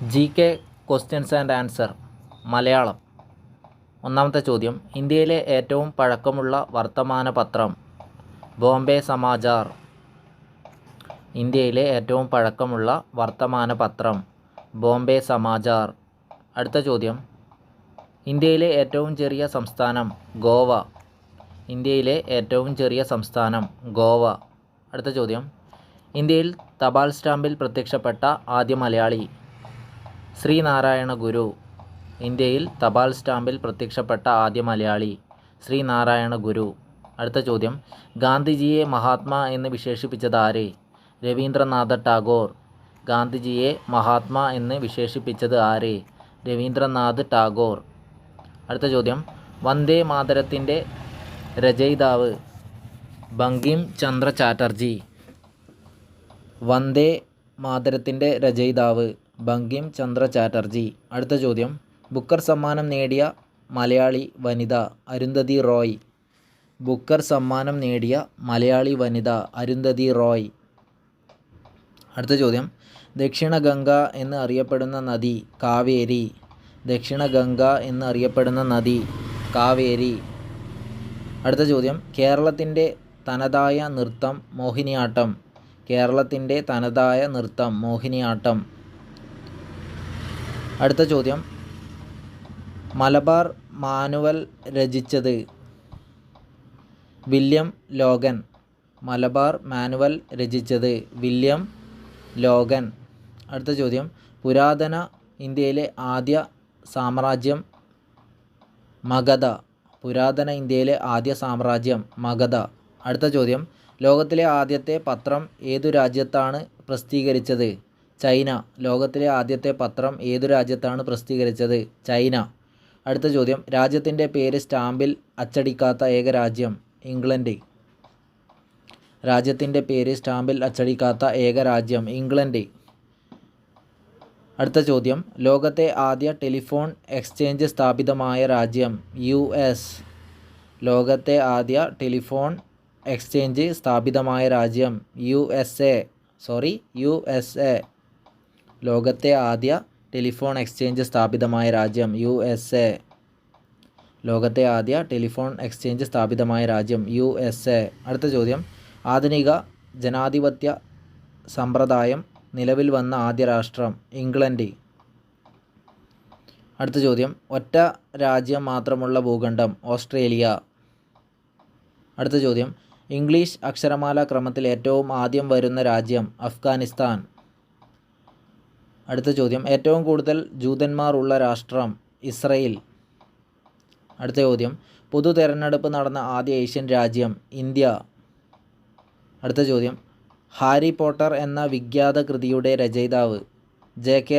GK questions and answer Malayalam. ഒന്നാമത്തെ ചോദ്യം, ഇന്ത്യയിലെ ഏറ്റവും പഴക്കമുള്ള വർത്തമാന പത്രം ബോംബെ സമാചാർ. ഇന്ത്യയിലെ ഏറ്റവും പഴക്കമുള്ള വർത്തമാന പത്രം ബോംബെ സമാചാർ. അടുത്ത ചോദ്യം, ഇന്ത്യയിലെ ഏറ്റവും ചെറിയ സംസ്ഥാനം ഗോവ. ഇന്ത്യയിലെ ഏറ്റവും ചെറിയ സംസ്ഥാനം ഗോവ. അടുത്ത ചോദ്യം, ഇന്ത്യയിൽ തപാൽ സ്റ്റാമ്പിൽ പ്രത്യക്ഷപ്പെട്ട ആദ്യ മലയാളി ശ്രീനാരായണ ഗുരു. ഇന്ത്യയിൽ തപാൽ സ്റ്റാമ്പിൽ പ്രത്യക്ഷപ്പെട്ട ആദ്യ മലയാളി ശ്രീനാരായണ ഗുരു. അടുത്ത ചോദ്യം, ഗാന്ധിജിയെ മഹാത്മാ എന്ന് വിശേഷിപ്പിച്ചത് ആര്? രവീന്ദ്രനാഥ ടാഗോർ. ഗാന്ധിജിയെ മഹാത്മാ എന്ന് വിശേഷിപ്പിച്ചത് ആര്? രവീന്ദ്രനാഥ് ടാഗോർ. അടുത്ത ചോദ്യം, വന്ദേ മാതരത്തിൻ്റെ രചയിതാവ് ബങ്കിം ചന്ദ്ര ചാറ്റർജി. വന്ദേ മാതരത്തിൻ്റെ രചയിതാവ് ബങ്കിം ചന്ദ്ര ചാറ്റർജി. അടുത്ത ചോദ്യം, ബുക്കർ സമ്മാനം നേടിയ മലയാളി വനിത അരുന്ധതി റോയ്. ബുക്കർ സമ്മാനം നേടിയ മലയാളി വനിത അരുന്ധതി റോയ്. അടുത്ത ചോദ്യം, ദക്ഷിണ ഗംഗ എന്ന് അറിയപ്പെടുന്ന നദി കാവേരി. ദക്ഷിണ ഗംഗ എന്ന് അറിയപ്പെടുന്ന നദി കാവേരി. അടുത്ത ചോദ്യം, കേരളത്തിൻ്റെ തനതായ നൃത്തം മോഹിനിയാട്ടം. കേരളത്തിൻ്റെ തനതായ നൃത്തം മോഹിനിയാട്ടം. അടുത്ത ചോദ്യം, മലബാർ മാനുവൽ രചിച്ചത് വില്യം ലോഗൻ. മലബാർ മാനുവൽ രചിച്ചത് വില്യം ലോഗൻ. അടുത്ത ചോദ്യം, പുരാതന ഇന്ത്യയിലെ ആദ്യ സാമ്രാജ്യം മഗധ. പുരാതന ഇന്ത്യയിലെ ആദ്യ സാമ്രാജ്യം മഗധ. അടുത്ത ചോദ്യം, ലോകത്തിലെ ആദ്യത്തെ പത്രം ഏതു രാജ്യത്താണ് പ്രസിദ്ധീകരിച്ചത്? ചൈന. ലോകത്തിലെ ആദ്യത്തെ പത്രം ഏതു രാജ്യത്താണ് പ്രസിദ്ധീകരിച്ചത്? ചൈന. അടുത്ത ചോദ്യം, രാജ്യത്തിൻ്റെ പേര് സ്റ്റാമ്പിൽ അച്ചടിക്കാത്ത ഏക രാജ്യം ഇംഗ്ലണ്ട്. രാജ്യത്തിൻ്റെ പേര് സ്റ്റാമ്പിൽ അച്ചടിക്കാത്ത ഏക രാജ്യം ഇംഗ്ലണ്ട്. അടുത്ത ചോദ്യം, ലോകത്തെ ആദ്യ ടെലിഫോൺ എക്സ്ചേഞ്ച് സ്ഥാപിതമായ രാജ്യം US. ലോകത്തെ ആദ്യ ടെലിഫോൺ എക്സ്ചേഞ്ച് സ്ഥാപിതമായ രാജ്യം USA. ലോകത്തെ ആദ്യ ടെലിഫോൺ എക്സ്ചേഞ്ച് സ്ഥാപിതമായ രാജ്യം USA. ലോകത്തെ ആദ്യ ടെലിഫോൺ എക്സ്ചേഞ്ച് സ്ഥാപിതമായ രാജ്യം USA. അടുത്ത ചോദ്യം, ആധുനിക ജനാധിപത്യ സമ്പ്രദായം നിലവിൽ വന്ന ആദ്യ രാഷ്ട്രം ഇംഗ്ലണ്ട്. അടുത്ത ചോദ്യം, ഒറ്റ രാജ്യം മാത്രമുള്ള ഭൂഖണ്ഡം ഓസ്ട്രേലിയ. അടുത്ത ചോദ്യം, ഇംഗ്ലീഷ് അക്ഷരമാല ക്രമത്തിൽ ഏറ്റവും ആദ്യം വരുന്ന രാജ്യം അഫ്ഗാനിസ്ഥാൻ. അടുത്ത ചോദ്യം, ഏറ്റവും കൂടുതൽ ജൂതന്മാർ ഉള്ള രാഷ്ട്രം ഇസ്രയേൽ. അടുത്ത ചോദ്യം, പൊതു തെരഞ്ഞെടുപ്പ് നടന്ന ആദ്യ ഏഷ്യൻ രാജ്യം ഇന്ത്യ. അടുത്ത ചോദ്യം, ഹാരി പോട്ടർ എന്ന വിഖ്യാത കൃതിയുടെ രചയിതാവ് JK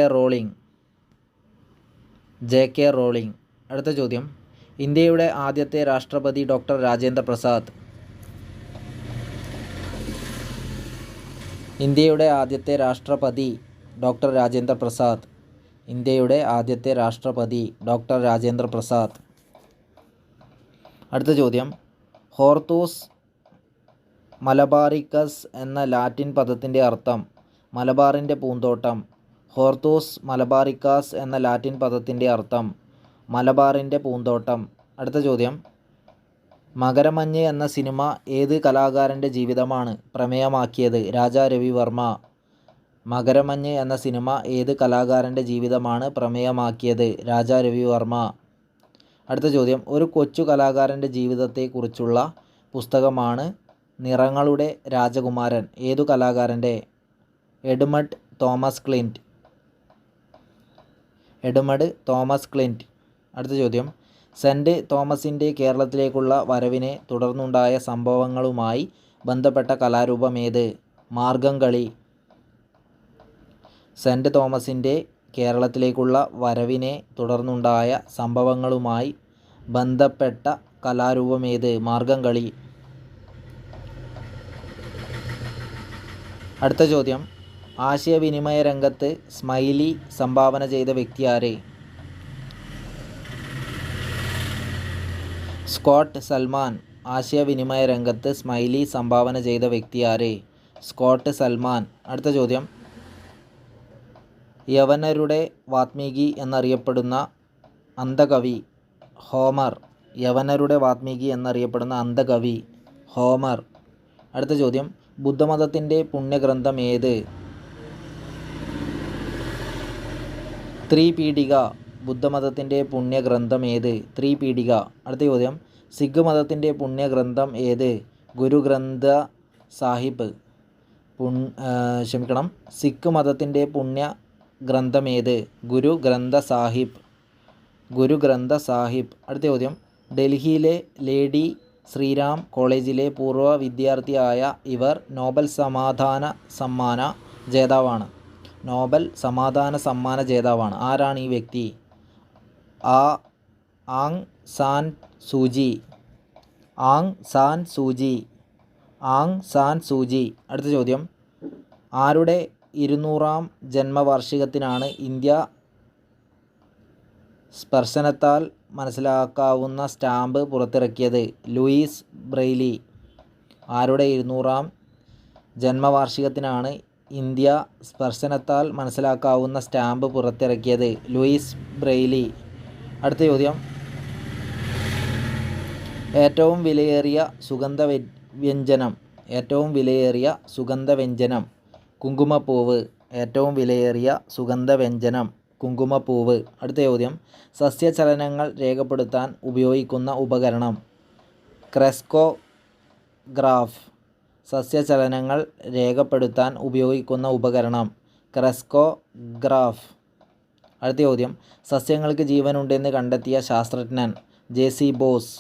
റോളിംഗ്. അടുത്ത ചോദ്യം, ഇന്ത്യയുടെ ആദ്യത്തെ രാഷ്ട്രപതി ഡോക്ടർ രാജേന്ദ്ര പ്രസാദ്. ഇന്ത്യയുടെ ആദ്യത്തെ രാഷ്ട്രപതി ഡോക്ടർ രാജേന്ദ്ര പ്രസാദ്. ഇന്ത്യയുടെ ആദ്യത്തെ രാഷ്ട്രപതി ഡോക്ടർ രാജേന്ദ്ര പ്രസാദ്. അടുത്ത ചോദ്യം, ഹോർത്തൂസ് മലബാറിക്കസ് എന്ന ലാറ്റിൻ പദത്തിൻ്റെ അർത്ഥം മലബാറിൻ്റെ പൂന്തോട്ടം. ഹോർത്തൂസ് മലബാറിക്കാസ് എന്ന ലാറ്റിൻ പദത്തിൻ്റെ അർത്ഥം മലബാറിൻ്റെ പൂന്തോട്ടം. അടുത്ത ചോദ്യം, മകരമഞ്ഞ് എന്ന സിനിമ ഏത് കലാകാരൻ്റെ ജീവിതമാണ് പ്രമേയമാക്കിയത്? രാജാ രവിവർമ്മ. മകരമഞ്ഞ് എന്ന സിനിമ ഏത് കലാകാരൻ്റെ ജീവിതമാണ് പ്രമേയമാക്കിയത്? രാജാ രവിവർമ്മ. അടുത്ത ചോദ്യം, ഒരു കൊച്ചു കലാകാരൻ്റെ ജീവിതത്തെക്കുറിച്ചുള്ള പുസ്തകമാണ് നിറങ്ങളുടെ രാജകുമാരൻ. ഏതു കലാകാരൻ്റെ? Edmund Thomas Clint. അടുത്ത ചോദ്യം, സെൻറ്റ് തോമസിൻ്റെ കേരളത്തിലേക്കുള്ള വരവിനെ തുടർന്നുണ്ടായ സംഭവങ്ങളുമായി ബന്ധപ്പെട്ട കലാരൂപം ഏത്? മാർഗംകളി. സെൻറ്റ് തോമസിൻ്റെ കേരളത്തിലേക്കുള്ള വരവിനെ തുടർന്നുണ്ടായ സംഭവങ്ങളുമായി ബന്ധപ്പെട്ട കലാരൂപം ഏത്? മാർഗംകളി. അടുത്ത ചോദ്യം, ആശയവിനിമയ രംഗത്ത് സ്മൈലി സംഭാവന ചെയ്ത വ്യക്തി ആര്? സ്കോട്ട് സൽമാൻ. ആശയവിനിമയ രംഗത്ത് സ്മൈലി സംഭാവന ചെയ്ത വ്യക്തി ആര്? സ്കോട്ട് സൽമാൻ. അടുത്ത ചോദ്യം, യവനരുടെ വാത്മീകി എന്നറിയപ്പെടുന്ന അന്ധകവി ഹോമർ. യവനരുടെ വാത്മീകി എന്നറിയപ്പെടുന്ന അന്ധകവി ഹോമർ. അടുത്ത ചോദ്യം, ബുദ്ധമതത്തിൻ്റെ പുണ്യഗ്രന്ഥം ഏത്? ത്രിപീഠിക. ബുദ്ധമതത്തിൻ്റെ പുണ്യഗ്രന്ഥം ഏത്? ത്രിപീഠിക. അടുത്ത ചോദ്യം, സിഖ് മതത്തിൻ്റെ പുണ്യഗ്രന്ഥം ഏത്? ഗുരു ഗ്രന്ഥ സാഹിബ്. സിഖ് മതത്തിൻ്റെ പുണ്യഗ്രന്ഥം ഏത്? ഗുരു ഗ്രന്ഥ സാഹിബ്. ഗുരു ഗ്രന്ഥ സാഹിബ്. അടുത്ത ചോദ്യം, ഡൽഹിയിലെ ലേഡി ശ്രീറാം കോളേജിലെ പൂർവ്വ വിദ്യാർത്ഥിയായ ഇവർ നോബൽ സമാധാന സമ്മാന ജേതാവാണ്. നോബൽ സമാധാന സമ്മാന ജേതാവാണ്. ആരാണ് ഈ വ്യക്തി? Aung San Suu Kyi. Aung San Suu Kyi. Aung San Suu Kyi. അടുത്ത ചോദ്യം, ആരുടെ 200ാം ജന്മവാർഷികത്തിനാണ് ഇന്ത്യ സ്പർശനത്താൽ മനസ്സിലാക്കാവുന്ന സ്റ്റാമ്പ് പുറത്തിറക്കിയത്? Louis Braille. ആരുടെ 200ാം ജന്മവാർഷികത്തിനാണ് ഇന്ത്യ സ്പർശനത്താൽ മനസ്സിലാക്കാവുന്ന സ്റ്റാമ്പ് പുറത്തിറക്കിയത്? Louis Braille. അടുത്ത ചോദ്യം, ഏറ്റവും വിലയേറിയ സുഗന്ധവ്യഞ്ജനം. ഏറ്റവും വിലയേറിയ സുഗന്ധവ്യഞ്ജനം കുങ്കുമപ്പൂവ്. ഏറ്റവും വിലയേറിയ സുഗന്ധവ്യഞ്ജനം കുങ്കുമപ്പൂവ്. അടുത്ത ചോദ്യം, സസ്യചലനങ്ങൾ രേഖപ്പെടുത്താൻ ഉപയോഗിക്കുന്ന ഉപകരണം? ക്രെസ്കോഗ്രാഫ്. സസ്യചലനങ്ങൾ രേഖപ്പെടുത്താൻ ഉപയോഗിക്കുന്ന ഉപകരണം? ക്രെസ്കോഗ്രാഫ്. അടുത്ത ചോദ്യം, സസ്യങ്ങൾക്ക് ജീവനുണ്ടെന്ന് കണ്ടെത്തിയ ശാസ്ത്രജ്ഞൻ? ജെ.സി. ബോസ്.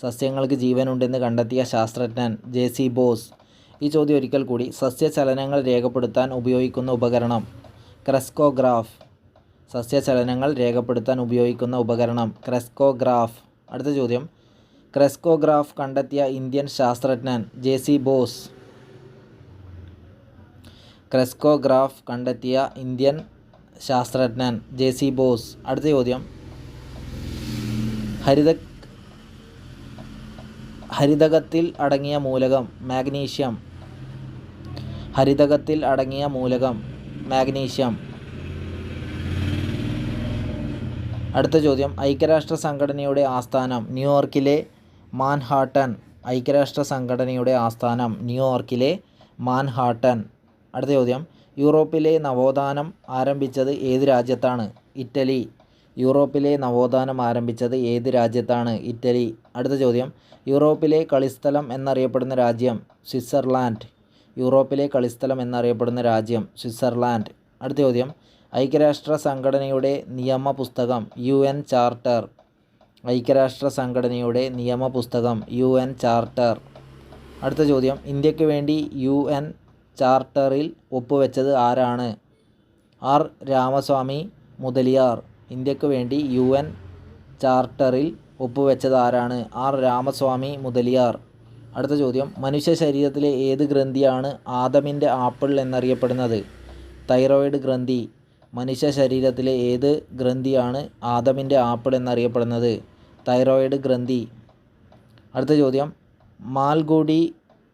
സസ്യങ്ങൾക്ക് ജീവനുണ്ടെന്ന് കണ്ടെത്തിയ ശാസ്ത്രജ്ഞൻ ജെ.സി. ബോസ്. ഈ ചോദ്യം ഒരിക്കൽ കൂടി, സസ്യചലനങ്ങൾ രേഖപ്പെടുത്താൻ ഉപയോഗിക്കുന്ന ഉപകരണം? ക്രെസ്കോഗ്രാഫ്. സസ്യചലനങ്ങൾ രേഖപ്പെടുത്താൻ ഉപയോഗിക്കുന്ന ഉപകരണം? ക്രെസ്കോഗ്രാഫ്. അടുത്ത ചോദ്യം, ക്രെസ്കോഗ്രാഫ് കണ്ടെത്തിയ ഇന്ത്യൻ ശാസ്ത്രജ്ഞൻ? ജെ.സി. ബോസ്. ക്രെസ്കോഗ്രാഫ് കണ്ടെത്തിയ ഇന്ത്യൻ ശാസ്ത്രജ്ഞൻ? ജെ.സി. ബോസ്. അടുത്ത ചോദ്യം, ഹരിതകത്തിൽ അടങ്ങിയ മൂലകം? മാഗ്നീഷ്യം. ഹരിതകത്തിൽ അടങ്ങിയ മൂലകം? മാഗ്നീഷ്യം. അടുത്ത ചോദ്യം, ഐക്യരാഷ്ട്ര സംഘടനയുടെ ആസ്ഥാനം? ന്യൂയോർക്കിലെ മാൻഹാട്ടൻ. ഐക്യരാഷ്ട്ര സംഘടനയുടെ ആസ്ഥാനം? ന്യൂയോർക്കിലെ മാൻഹാട്ടൻ. അടുത്ത ചോദ്യം, യൂറോപ്പിലെ നവോത്ഥാനം ആരംഭിച്ചത് ഏത് രാജ്യത്താണ്? ഇറ്റലി. യൂറോപ്പിലെ നവോത്ഥാനം ആരംഭിച്ചത് ഏത് രാജ്യത്താണ്? ഇറ്റലി. അടുത്ത ചോദ്യം, യൂറോപ്പിലെ കളിസ്ഥലം എന്നറിയപ്പെടുന്ന രാജ്യം? സ്വിറ്റ്സർലാൻഡ്. യൂറോപ്പിലെ കളിസ്ഥലം എന്നറിയപ്പെടുന്ന രാജ്യം? സ്വിറ്റ്സർലാൻഡ്. അടുത്ത ചോദ്യം, ഐക്യരാഷ്ട്ര സംഘടനയുടെ നിയമപുസ്തകം? UN charter. ഐക്യരാഷ്ട്ര സംഘടനയുടെ നിയമപുസ്തകം? UN charter. അടുത്ത ചോദ്യം, ഇന്ത്യക്ക് വേണ്ടി UN ചാർട്ടറിൽ ഒപ്പുവെച്ചത് ആരാണ്? ആർ രാമസ്വാമി മുതലിയാർ. ഇന്ത്യക്ക് വേണ്ടി UN ചാർട്ടറിൽ ഒപ്പുവെച്ചത് ആരാണ്? ആർ രാമസ്വാമി മുതലിയാർ. അടുത്ത ചോദ്യം, മനുഷ്യ ശരീരത്തിലെ ഏത് ഗ്രന്ഥിയാണ് ആദമിൻ്റെ ആപ്പിൾ എന്നറിയപ്പെടുന്നത്? തൈറോയിഡ് ഗ്രന്ഥി. മനുഷ്യ ശരീരത്തിലെ ഏത് ഗ്രന്ഥിയാണ് ആദമിൻ്റെ ആപ്പിൾ എന്നറിയപ്പെടുന്നത്? തൈറോയിഡ് ഗ്രന്ഥി. അടുത്ത ചോദ്യം, മാൽഗുഡി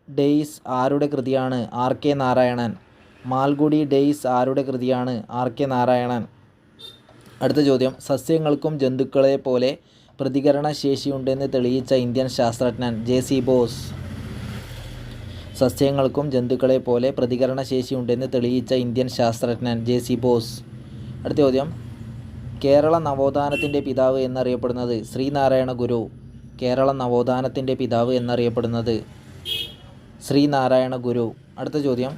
ഡേയ്സ് ആരുടെ കൃതിയാണ്? R.K. നാരായണൻ. മാൽഗുഡി ഡേയ്സ് ആരുടെ കൃതിയാണ്? R.K. നാരായണൻ. അടുത്ത ചോദ്യം, സസ്യങ്ങൾക്കും ജന്തുക്കളെ പോലെ പ്രതികരണശേഷിയുണ്ടെന്ന് തെളിയിച്ച ഇന്ത്യൻ ശാസ്ത്രജ്ഞൻ? ജെ.സി. ബോസ്. സസ്യങ്ങൾക്കും ജന്തുക്കളെ പോലെ പ്രതികരണശേഷിയുണ്ടെന്ന് തെളിയിച്ച ഇന്ത്യൻ ശാസ്ത്രജ്ഞൻ? ജെ.സി. ബോസ്. അടുത്ത ചോദ്യം, കേരള നവോത്ഥാനത്തിൻ്റെ പിതാവ് എന്നറിയപ്പെടുന്നത്? ശ്രീനാരായണ ഗുരു. കേരള നവോത്ഥാനത്തിൻ്റെ പിതാവ് എന്നറിയപ്പെടുന്നത്? ശ്രീനാരായണ ഗുരു. അടുത്ത ചോദ്യം,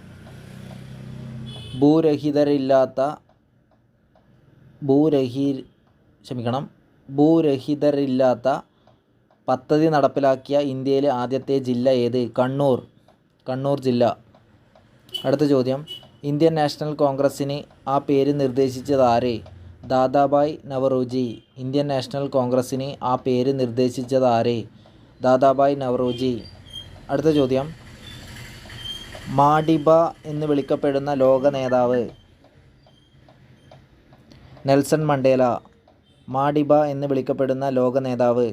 ഭൂരഹിതരില്ലാത്ത പദ്ധതി നടപ്പിലാക്കിയ ഇന്ത്യയിലെ ആദ്യത്തെ ജില്ല ഏത്? കണ്ണൂർ. കണ്ണൂർ ജില്ല. അടുത്ത ചോദ്യം, ഇന്ത്യൻ നാഷണൽ കോൺഗ്രസ്സിന് ആ പേര് നിർദ്ദേശിച്ചത് ആര്? ദാദാഭായ് നവറോജി. ഇന്ത്യൻ നാഷണൽ കോൺഗ്രസ്സിന് ആ പേര് നിർദ്ദേശിച്ചത് ആര്? ദാദാഭായ് നവറോജി. അടുത്ത ചോദ്യം, മാഡിബ എന്ന് വിളിക്കപ്പെടുന്ന ലോക നേതാവ്? Nelson Mandela. മാഡിബ എന്ന് വിളിക്കപ്പെടുന്ന ലോക നേതാവ്?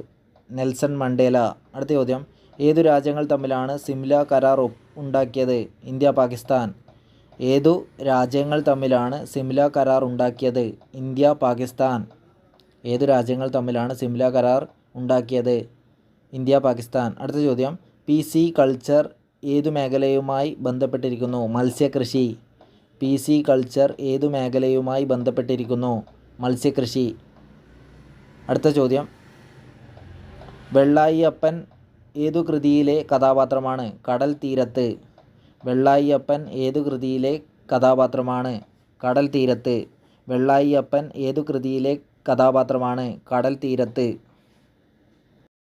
Nelson Mandela. അടുത്ത ചോദ്യം, ഏതു രാജ്യങ്ങൾ തമ്മിലാണ് സിംല കരാർ ഉണ്ടാക്കിയത്? ഇന്ത്യ പാകിസ്ഥാൻ. ഏതു രാജ്യങ്ങൾ തമ്മിലാണ് സിംല കരാർ ഉണ്ടാക്കിയത്? ഇന്ത്യ, പാകിസ്ഥാൻ. ഏതു രാജ്യങ്ങൾ തമ്മിലാണ് സിംല കരാർ ഉണ്ടാക്കിയത്? ഇന്ത്യ, പാകിസ്ഥാൻ. അടുത്ത ചോദ്യം, PC കൾച്ചർ ഏതു മേഖലയുമായി ബന്ധപ്പെട്ടിരിക്കുന്നു? മത്സ്യകൃഷി. PC കൾച്ചർ ഏതു മേഖലയുമായി ബന്ധപ്പെട്ടിരിക്കുന്നു? മത്സ്യകൃഷി. അടുത്ത ചോദ്യം, വെള്ളായിയപ്പൻ ഏതു കൃതിയിലെ കഥാപാത്രമാണ്? കടൽ തീരത്ത്. വെള്ളായിയപ്പൻ ഏതു കൃതിയിലെ കഥാപാത്രമാണ്? കടൽ തീരത്ത്. വെള്ളായിയപ്പൻ ഏതു കൃതിയിലെ കഥാപാത്രമാണ്? കടൽ തീരത്ത്.